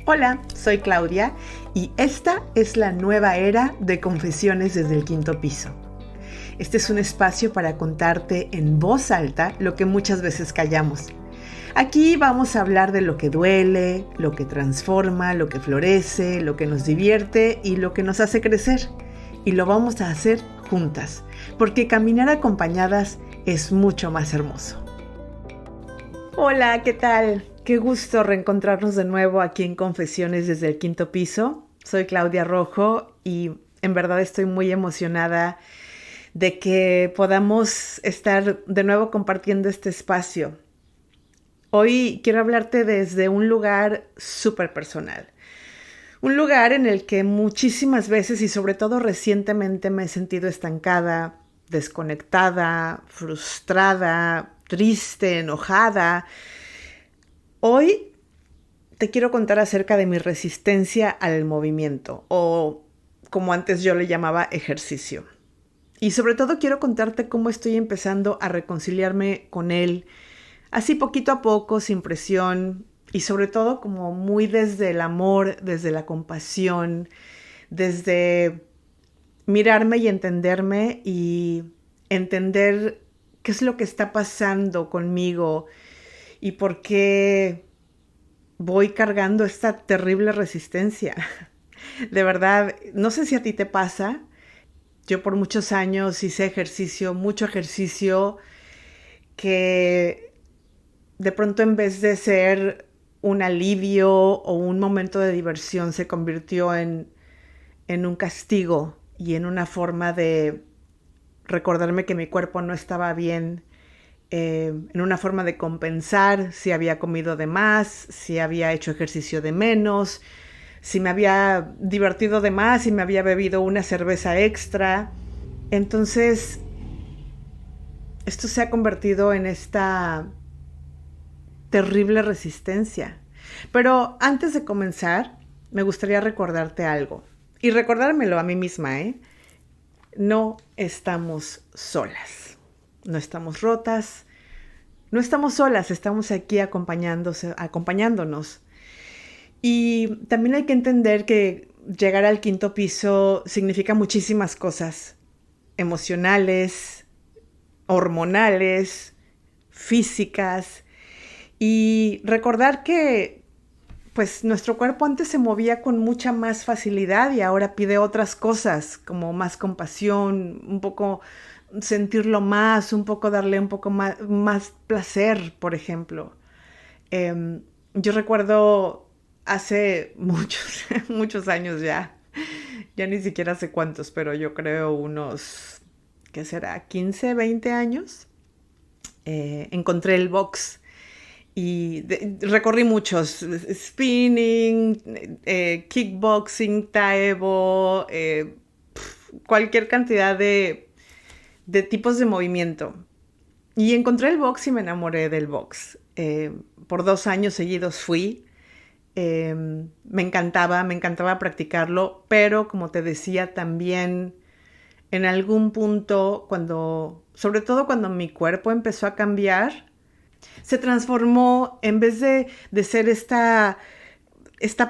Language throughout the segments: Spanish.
Hola, soy Claudia y esta es la nueva era de Confesiones desde el Quinto Piso. Este es un espacio para contarte en voz alta lo que muchas veces callamos. Aquí vamos a hablar de lo que duele, lo que transforma, lo que florece, lo que nos divierte y lo que nos hace crecer. Y lo vamos a hacer juntas, porque caminar acompañadas es mucho más hermoso. Hola, ¿qué tal? Qué gusto reencontrarnos de nuevo aquí en Confesiones desde el Quinto Piso. Soy Claudia Rojo y en verdad estoy muy emocionada de que podamos estar de nuevo compartiendo este espacio. Hoy quiero hablarte desde un lugar súper personal. Un lugar en el que muchísimas veces y sobre todo recientemente me he sentido estancada, desconectada, frustrada, triste, enojada. Hoy te quiero contar acerca de mi resistencia al movimiento, o como antes yo le llamaba ejercicio. Y sobre todo quiero contarte cómo estoy empezando a reconciliarme con él, así poquito a poco, sin presión, y sobre todo como muy desde el amor, desde la compasión, desde mirarme y entenderme y entender qué es lo que está pasando conmigo y por qué voy cargando esta terrible resistencia. De verdad, no sé si a ti te pasa. Yo por muchos años hice ejercicio, mucho ejercicio, que de pronto en vez de ser un alivio o un momento de diversión se convirtió en un castigo y en una forma de recordarme que mi cuerpo no estaba bien, en una forma de compensar si había comido de más, si había hecho ejercicio de menos, si me había divertido de más, si me había bebido una cerveza extra. Entonces, esto se ha convertido en esta terrible resistencia. Pero antes de comenzar, me gustaría recordarte algo. Y recordármelo a mí misma, ¿eh? No estamos solas. No estamos rotas. No estamos solas, estamos aquí acompañándonos. Y también hay que entender que llegar al quinto piso significa muchísimas cosas emocionales, hormonales, físicas. Y recordar que pues nuestro cuerpo antes se movía con mucha más facilidad y ahora pide otras cosas, como más compasión, un poco sentirlo más, un poco darle un poco más placer, por ejemplo. Yo recuerdo hace muchos, muchos años ya ni siquiera sé cuántos, pero yo creo unos, ¿qué será? 15, 20 años. Encontré el box. Y recorrí muchos, spinning, kickboxing, taebo, cualquier cantidad de tipos de movimiento. Y encontré el box y me enamoré del box. Por 2 años seguidos fui. Me encantaba practicarlo, pero como te decía también en algún punto, sobre todo cuando mi cuerpo empezó a cambiar, se transformó, en vez de ser esta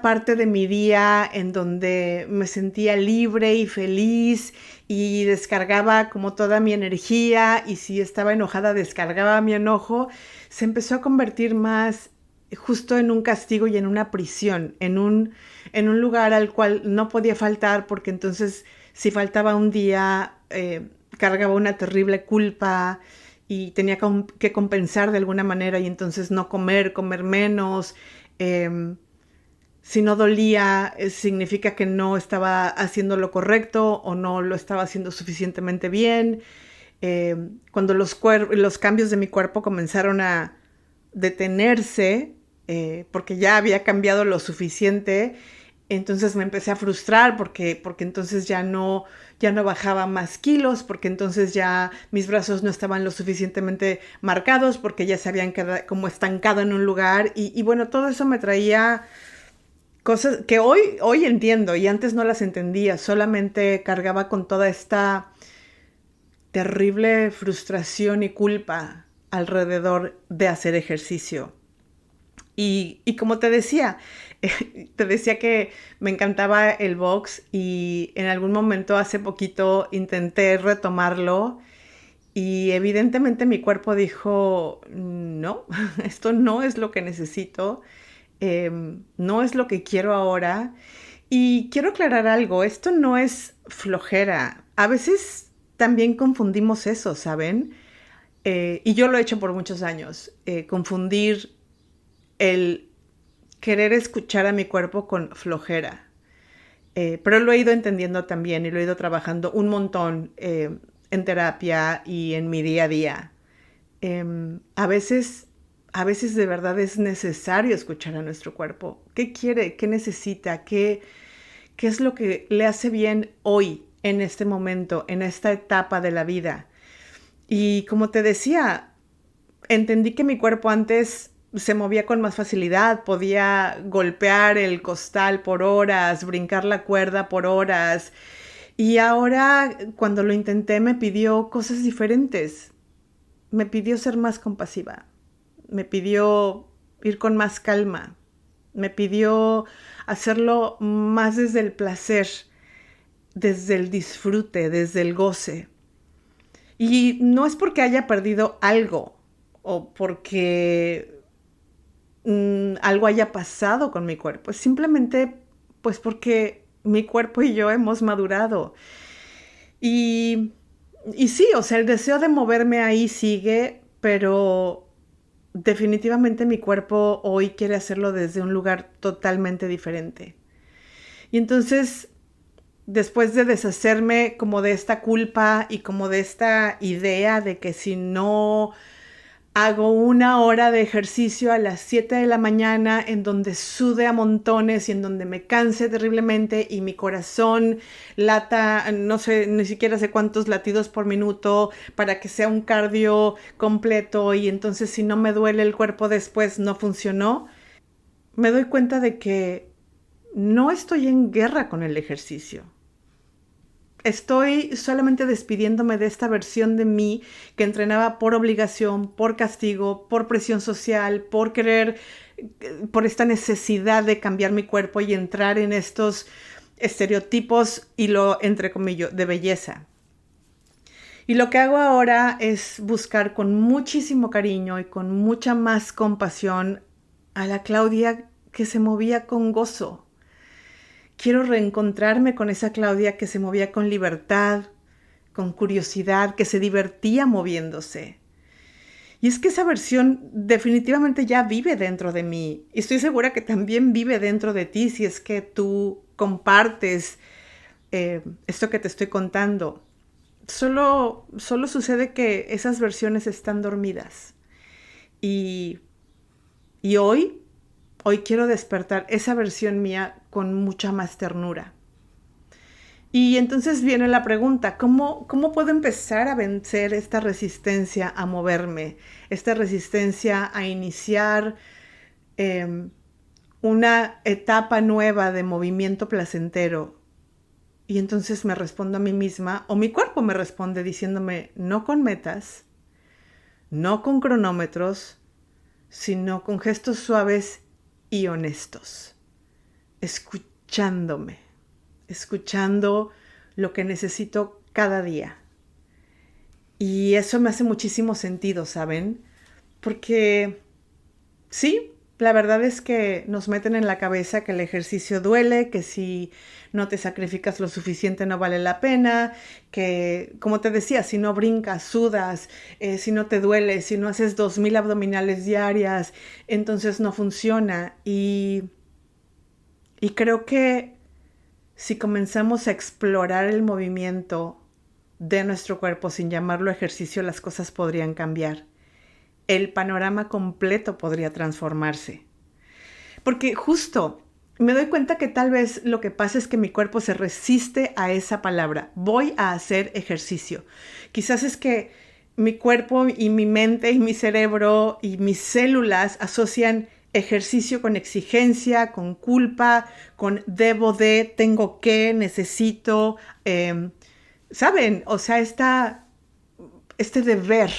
parte de mi día en donde me sentía libre y feliz y descargaba como toda mi energía, y si estaba enojada descargaba mi enojo, se empezó a convertir más justo en un castigo y en una prisión, en un lugar al cual no podía faltar, porque entonces si faltaba un día cargaba una terrible culpa y tenía que compensar de alguna manera, y entonces no comer menos. Si no dolía, significa que no estaba haciendo lo correcto o no lo estaba haciendo suficientemente bien. Cuando los cambios de mi cuerpo comenzaron a detenerse, porque ya había cambiado lo suficiente, entonces me empecé a frustrar porque entonces ya no bajaba más kilos, porque entonces ya mis brazos no estaban lo suficientemente marcados, porque ya se habían quedado como estancado en un lugar. Y bueno, todo eso me traía cosas que hoy entiendo y antes no las entendía. Solamente cargaba con toda esta terrible frustración y culpa alrededor de hacer ejercicio. Y como te decía que me encantaba el box y en algún momento hace poquito intenté retomarlo y evidentemente mi cuerpo dijo, no, esto no es lo que necesito, no es lo que quiero ahora. Y quiero aclarar algo, esto no es flojera. A veces también confundimos eso, ¿saben? Y yo lo he hecho por muchos años, confundir el querer escuchar a mi cuerpo con flojera. Pero lo he ido entendiendo también y lo he ido trabajando un montón en terapia y en mi día a día. A veces, a veces de verdad es necesario escuchar a nuestro cuerpo. ¿Qué quiere? ¿Qué necesita? ¿Qué es lo que le hace bien hoy, en este momento, en esta etapa de la vida? Y como te decía, entendí que mi cuerpo antes se movía con más facilidad, podía golpear el costal por horas, brincar la cuerda por horas. Y ahora, cuando lo intenté, me pidió cosas diferentes. Me pidió ser más compasiva. Me pidió ir con más calma. Me pidió hacerlo más desde el placer, desde el disfrute, desde el goce. Y no es porque haya perdido algo o porque algo haya pasado con mi cuerpo. Es simplemente pues porque mi cuerpo y yo hemos madurado. Y, y sí, o sea, el deseo de moverme ahí sigue, pero definitivamente mi cuerpo hoy quiere hacerlo desde un lugar totalmente diferente. Y entonces, después de deshacerme como de esta culpa y como de esta idea de que si no hago una hora de ejercicio a las 7 de la mañana en donde sude a montones y en donde me canse terriblemente y mi corazón lata, no sé, ni siquiera sé cuántos latidos por minuto para que sea un cardio completo y entonces si no me duele el cuerpo después no funcionó, me doy cuenta de que no estoy en guerra con el ejercicio. Estoy solamente despidiéndome de esta versión de mí que entrenaba por obligación, por castigo, por presión social, por querer, por esta necesidad de cambiar mi cuerpo y entrar en estos estereotipos y lo entrecomillo de belleza. Y lo que hago ahora es buscar con muchísimo cariño y con mucha más compasión a la Claudia que se movía con gozo. Quiero reencontrarme con esa Claudia que se movía con libertad, con curiosidad, que se divertía moviéndose. Y es que esa versión definitivamente ya vive dentro de mí. Y estoy segura que también vive dentro de ti si es que tú compartes esto que te estoy contando. Solo sucede que esas versiones están dormidas. Y, y hoy quiero despertar esa versión mía con mucha más ternura. Y entonces viene la pregunta, ¿cómo puedo empezar a vencer esta resistencia a moverme? Esta resistencia a iniciar una etapa nueva de movimiento placentero. Y entonces me respondo a mí misma, o mi cuerpo me responde diciéndome, no con metas, no con cronómetros, sino con gestos suaves y honestos, escuchando lo que necesito cada día. Y eso me hace muchísimo sentido, ¿saben? Porque sí, la verdad es que nos meten en la cabeza que el ejercicio duele, que si no te sacrificas lo suficiente no vale la pena, que, como te decía, si no brincas, sudas, si no te duele, si no haces 2000 abdominales diarias, entonces no funciona. Y creo que si comenzamos a explorar el movimiento de nuestro cuerpo sin llamarlo ejercicio, las cosas podrían cambiar. El panorama completo podría transformarse. Porque justo me doy cuenta que tal vez lo que pasa es que mi cuerpo se resiste a esa palabra. Voy a hacer ejercicio. Quizás es que mi cuerpo y mi mente y mi cerebro y mis células asocian ejercicio con exigencia, con culpa, con debo de, tengo que, necesito. ¿Saben? O sea, este deber,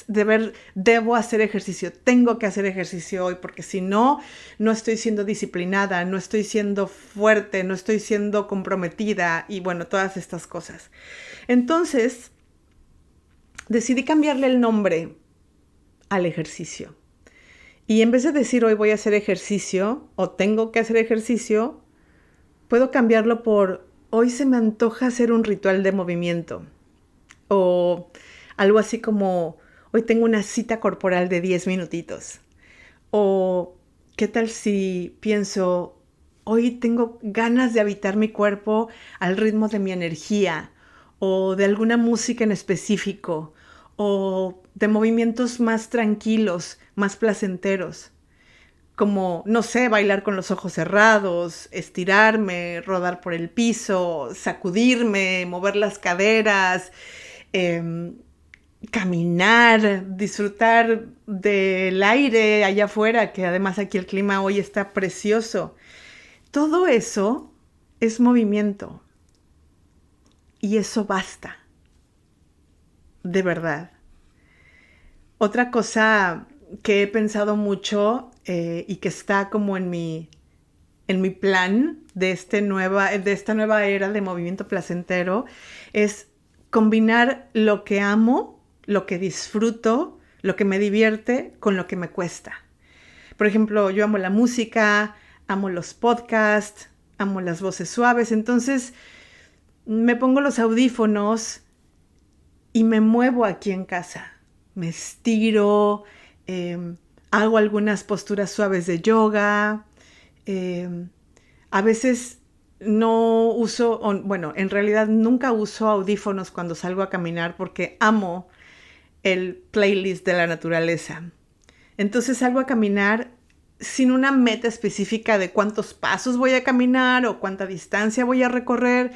debo hacer ejercicio, tengo que hacer ejercicio hoy, porque si no, no estoy siendo disciplinada, no estoy siendo fuerte, no estoy siendo comprometida y bueno, todas estas cosas. Entonces, decidí cambiarle el nombre al ejercicio. Y en vez de decir hoy voy a hacer ejercicio o tengo que hacer ejercicio, puedo cambiarlo por hoy se me antoja hacer un ritual de movimiento. O algo así como hoy tengo una cita corporal de 10 minutitos. O qué tal si pienso hoy tengo ganas de habitar mi cuerpo al ritmo de mi energía o de alguna música en específico o de movimientos más tranquilos, más placenteros, como, no sé, bailar con los ojos cerrados, estirarme, rodar por el piso, sacudirme, mover las caderas, caminar, disfrutar del aire allá afuera, que además aquí el clima hoy está precioso. Todo eso es movimiento y eso basta. De verdad. Otra cosa que he pensado mucho y que está como en mi plan de esta nueva era de movimiento placentero es combinar lo que amo, lo que disfruto, lo que me divierte con lo que me cuesta. Por ejemplo, yo amo la música, amo los podcasts, amo las voces suaves, entonces me pongo los audífonos y me muevo aquí en casa. Me estiro, hago algunas posturas suaves de yoga. A veces no uso, bueno, en realidad nunca uso audífonos cuando salgo a caminar porque amo el playlist de la naturaleza. Entonces salgo a caminar sin una meta específica de cuántos pasos voy a caminar o cuánta distancia voy a recorrer.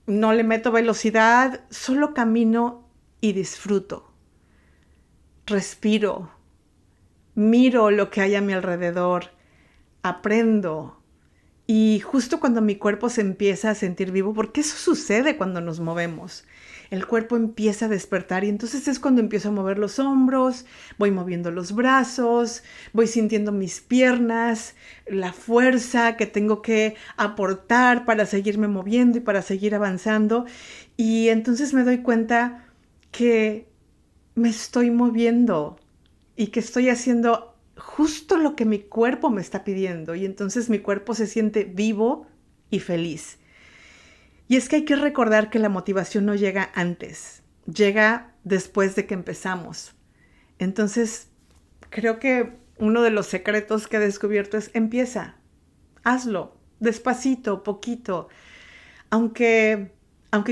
No le meto velocidad, solo camino y disfruto. Respiro, miro lo que hay a mi alrededor, aprendo. Y justo cuando mi cuerpo se empieza a sentir vivo, porque eso sucede cuando nos movemos, el cuerpo empieza a despertar y entonces es cuando empiezo a mover los hombros, voy moviendo los brazos, voy sintiendo mis piernas, la fuerza que tengo que aportar para seguirme moviendo y para seguir avanzando. Y entonces me doy cuenta que me estoy moviendo y que estoy haciendo justo lo que mi cuerpo me está pidiendo y entonces mi cuerpo se siente vivo y feliz. Y es que hay que recordar que la motivación no llega antes, llega después de que empezamos. Entonces, creo que uno de los secretos que he descubierto es empieza, hazlo, despacito, poquito. Aunque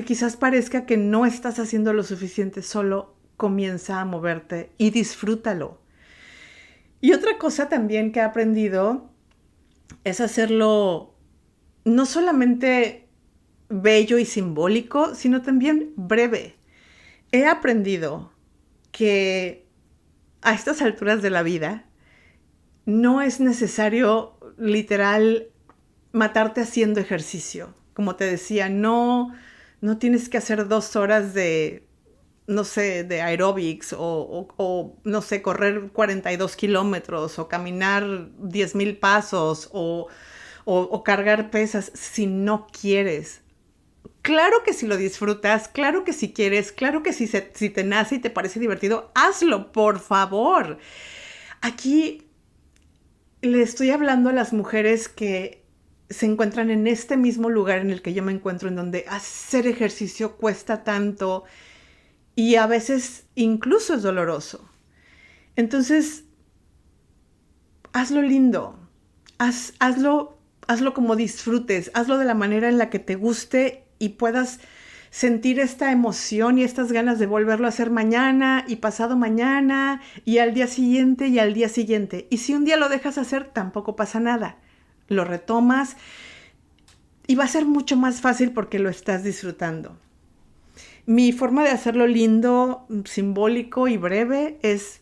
quizás parezca que no estás haciendo lo suficiente, solo comienza a moverte y disfrútalo. Y otra cosa también que he aprendido es hacerlo no solamente bello y simbólico, sino también breve. He aprendido que a estas alturas de la vida no es necesario literal matarte haciendo ejercicio. Como te decía, no tienes que hacer 2 horas de, no sé, de aeróbics o no sé, correr 42 kilómetros o caminar 10,000 pasos o cargar pesas si no quieres. Claro que si lo disfrutas, claro que si quieres, claro que si te nace y te parece divertido, hazlo, por favor. Aquí le estoy hablando a las mujeres que se encuentran en este mismo lugar en el que yo me encuentro, en donde hacer ejercicio cuesta tanto y a veces incluso es doloroso. Entonces, hazlo lindo, hazlo como disfrutes, hazlo de la manera en la que te guste y puedas sentir esta emoción y estas ganas de volverlo a hacer mañana y pasado mañana y al día siguiente y al día siguiente. Y si un día lo dejas hacer, tampoco pasa nada. Lo retomas y va a ser mucho más fácil porque lo estás disfrutando. Mi forma de hacerlo lindo, simbólico y breve es,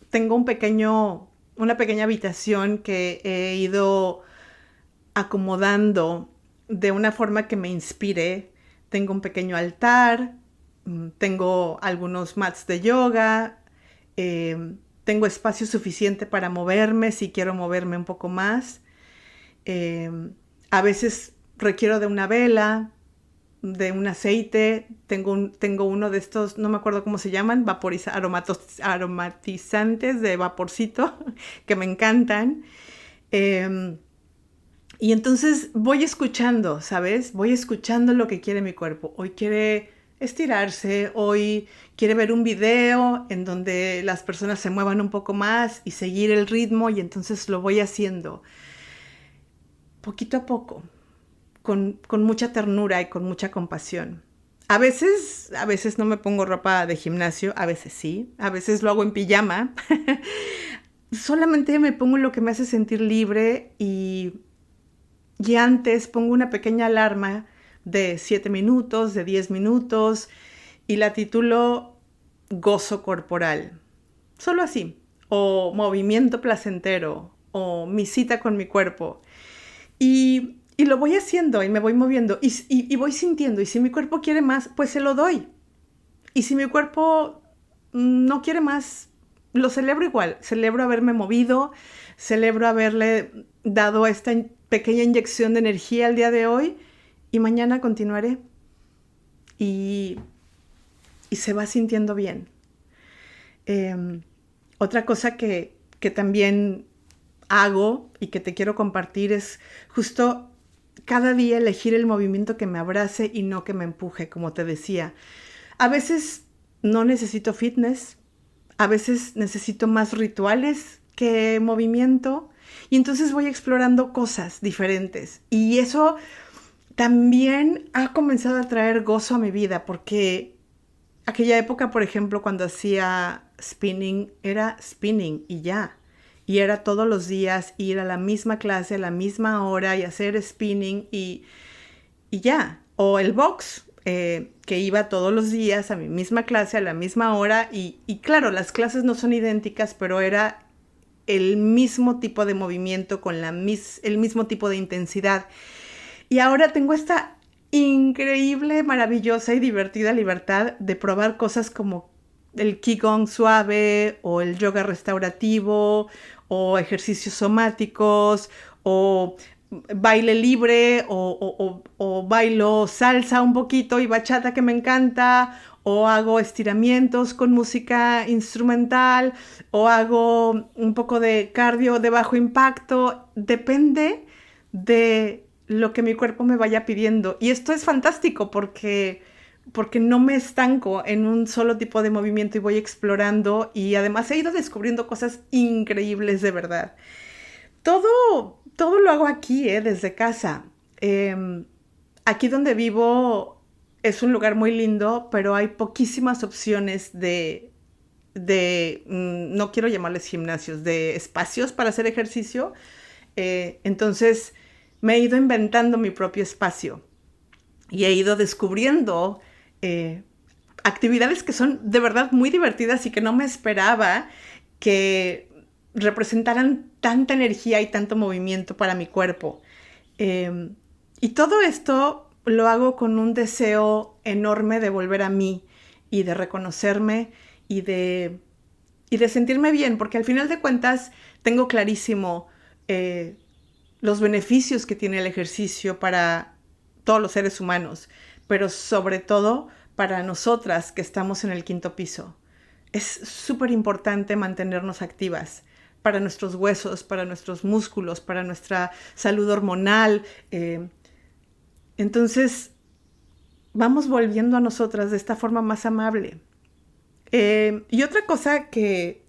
tengo una pequeña habitación que he ido acomodando de una forma que me inspire. Tengo un pequeño altar, tengo algunos mats de yoga, Tengo espacio suficiente para moverme si quiero moverme un poco más. A veces requiero de una vela, de un aceite. Tengo uno de estos, no me acuerdo cómo se llaman, aromatizantes de vaporcito, que me encantan. Y entonces voy escuchando, ¿sabes? Voy escuchando lo que quiere mi cuerpo. Hoy quiere estirarse, hoy quiere ver un video en donde las personas se muevan un poco más y seguir el ritmo, y entonces lo voy haciendo poquito a poco, con mucha ternura y con mucha compasión. A veces no me pongo ropa de gimnasio, a veces sí, a veces lo hago en pijama. Solamente me pongo lo que me hace sentir libre, y antes pongo una pequeña alarma de 7 minutos, de 10 minutos, y la titulo Gozo Corporal. Solo así. O Movimiento Placentero. O Mi Cita con mi Cuerpo. Y lo voy haciendo y me voy moviendo y voy sintiendo. Y si mi cuerpo quiere más, pues se lo doy. Y si mi cuerpo no quiere más, lo celebro igual. Celebro haberme movido, celebro haberle dado esta pequeña inyección de energía el día de hoy, y mañana continuaré. Y se va sintiendo bien. Otra cosa que también hago y que te quiero compartir es justo cada día elegir el movimiento que me abrace y no que me empuje, como te decía. A veces no necesito fitness, a veces necesito más rituales que movimiento, y entonces voy explorando cosas diferentes. Y eso también ha comenzado a traer gozo a mi vida, porque aquella época, por ejemplo, cuando hacía spinning, era spinning y ya. Y era todos los días ir a la misma clase, a la misma hora, y hacer spinning y ya. O el box, que iba todos los días a mi misma clase, a la misma hora. Y claro, las clases no son idénticas, pero era el mismo tipo de movimiento con el mismo tipo de intensidad. Y ahora tengo esta increíble, maravillosa y divertida libertad de probar cosas como el Qigong suave, o el yoga restaurativo, o ejercicios somáticos, o baile libre, o bailo salsa un poquito y bachata, que me encanta, o hago estiramientos con música instrumental, o hago un poco de cardio de bajo impacto. Depende de lo que mi cuerpo me vaya pidiendo. Y esto es fantástico porque no me estanco en un solo tipo de movimiento y voy explorando, y además he ido descubriendo cosas increíbles, de verdad. Todo lo hago aquí, desde casa. Aquí donde vivo es un lugar muy lindo, pero hay poquísimas opciones no quiero llamarles gimnasios, de espacios para hacer ejercicio. Entonces me he ido inventando mi propio espacio y he ido descubriendo actividades que son de verdad muy divertidas y que no me esperaba que representaran tanta energía y tanto movimiento para mi cuerpo. Y todo esto lo hago con un deseo enorme de volver a mí y de reconocerme y de sentirme bien, porque al final de cuentas tengo clarísimo los beneficios que tiene el ejercicio para todos los seres humanos, pero sobre todo para nosotras que estamos en el 5º piso. Es súper importante mantenernos activas para nuestros huesos, para nuestros músculos, para nuestra salud hormonal. Entonces, vamos volviendo a nosotras de esta forma más amable. Y otra cosa que